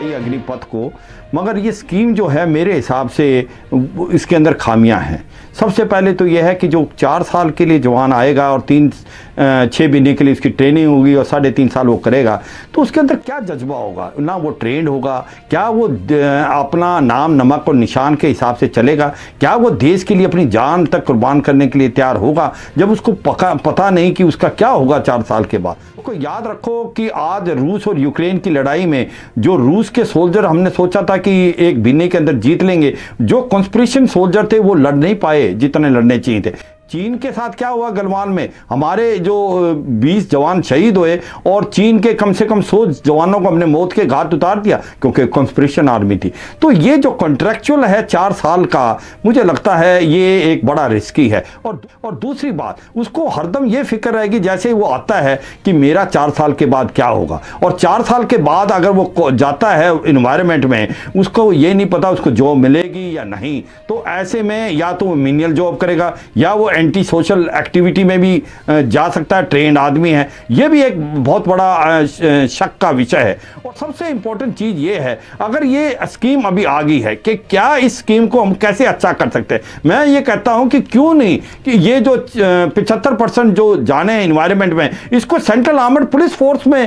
अग्निपथ को, मगर ये स्कीम जो है मेरे हिसाब से इसके अंदर खामियां हैं। सबसे पहले तो यह है कि जो 4 साल के लिए जवान आएगा और 6 महीने के लिए इसकी ट्रेनिंग होगी और 3.5 साल वो करेगा, तो उसके अंदर क्या जज्बा होगा, ना वो ट्रेंड होगा, क्या वो अपना नाम नमक और निशान के हिसाब से चलेगा, क्या वो देश के लिए अपनी जान तक कुर्बान करने के लिए तैयार होगा, जब उसको पता नहीं कि उसका क्या होगा 4 साल के बाद। तो याद रखो कि आज रूस और यूक्रेन की लड़ाई में जो रूस के सोल्जर हमने सोचा था कि एक महीने के अंदर जीत लेंगे, जो कॉन्स्पिरेशन सोल्जर थे वो लड़ नहीं पाए जितने लड़ने चाहिए थे। चीन के साथ क्या हुआ, गलवान में हमारे जो 20 जवान शहीद हुए और चीन के कम से कम 100 जवानों को हमने मौत के घाट उतार दिया क्योंकि कॉन्स्पिरेशन आर्मी थी। तो ये जो कॉन्ट्रैक्चुअल है 4 साल का, मुझे लगता है ये एक बड़ा रिस्की है। और दूसरी बात, उसको हरदम ये फिक्र रहेगी जैसे वो आता है कि मेरा 4 साल के बाद क्या होगा, और 4 साल के बाद अगर वो जाता है इन्वायरमेंट में, उसको ये नहीं पता उसको जॉब मिलेगी या नहीं। तो ऐसे में या तो वो मिनियल जॉब करेगा या वो एंटी सोशल एक्टिविटी में भी जा सकता है, ट्रेंड आदमी है। यह भी एक बहुत बड़ा शक का विषय है। और सबसे इंपॉर्टेंट चीज ये है, अगर ये स्कीम अभी आ गई है कि क्या इस स्कीम को हम कैसे अच्छा कर सकते हैं। मैं ये कहता हूं कि क्यों नहीं कि ये जो 75% जो जाने हैं इन्वायरमेंट में, इसको सेंट्रल आर्मड पुलिस फोर्स में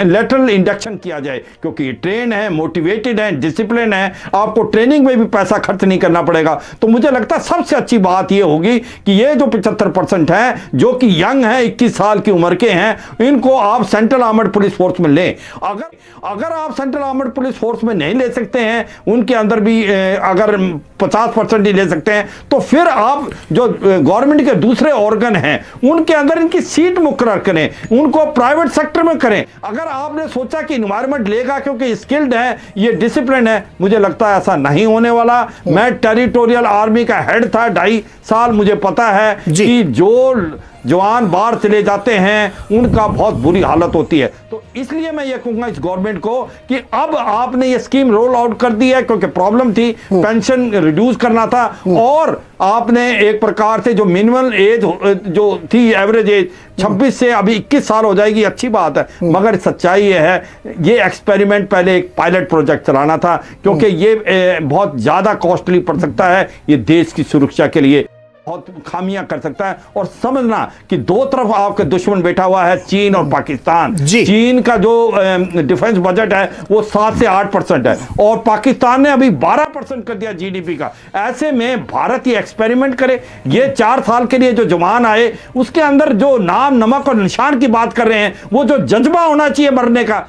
लेटरल इंडक्शन किया जाए, क्योंकि ये ट्रेन है, मोटिवेटेड है, डिसिप्लिन है, आपको ट्रेनिंग में भी पैसा खर्च नहीं करना पड़ेगा। तो मुझे लगता है सबसे अच्छी बात यह होगी कि ये जो 75% है जो कि यंग है, 21 साल की उम्र के हैं, इनको आप सेंट्रल आर्मड पुलिस फोर्स में लें। अगर आप सेंट्रल आर्मड पुलिस फोर्स में नहीं ले सकते हैं, उनके अंदर भी अगर 50% ही ले सकते हैं, तो फिर आप जो गवर्नमेंट के दूसरे ऑर्गन हैं उनके अंदर इनकी सीट मुकर्रर करें, उनको प्राइवेट सेक्टर में करें। अगर आपने सोचा कि एनवायरनमेंट लेगा क्योंकि स्किल्ड है, ये डिसिप्लिन है, मुझे लगता है ऐसा नहीं होने वाला। मैं टेरिटोरियल आर्मी का हेड था 2.5 साल, मुझे पता है कि जो जवान बाहर चले जाते हैं उनका बहुत बुरी हालत होती है। तो इसलिए मैं ये कहूंगा इस गवर्नमेंट को कि अब आपने ये स्कीम रोल आउट कर दी है, क्योंकि प्रॉब्लम थी, पेंशन रिड्यूस करना था, और आपने एक प्रकार से जो मिनिमम एज जो थी, एवरेज एज 26 से अभी 21 साल हो जाएगी, अच्छी बात है। मगर सच्चाई ये है, ये एक्सपेरिमेंट पहले एक पायलट प्रोजेक्ट चलाना था, क्योंकि ये बहुत ज्यादा कॉस्टली पड़ सकता है, ये देश की सुरक्षा के लिए बहुत खामियां कर सकता है। और समझना कि दो तरफ आपके दुश्मन बैठा हुआ है, चीन और पाकिस्तान। चीन का जो डिफेंस बजट है वो 7 से 8% है, और पाकिस्तान ने अभी 12% कर दिया जीडीपी का। ऐसे में भारत ये एक्सपेरिमेंट करे, ये 4 साल के लिए जो जवान आए उसके अंदर जो नाम नमक और निशान की बात कर रहे हैं, वो जो जज्बा होना चाहिए मरने का,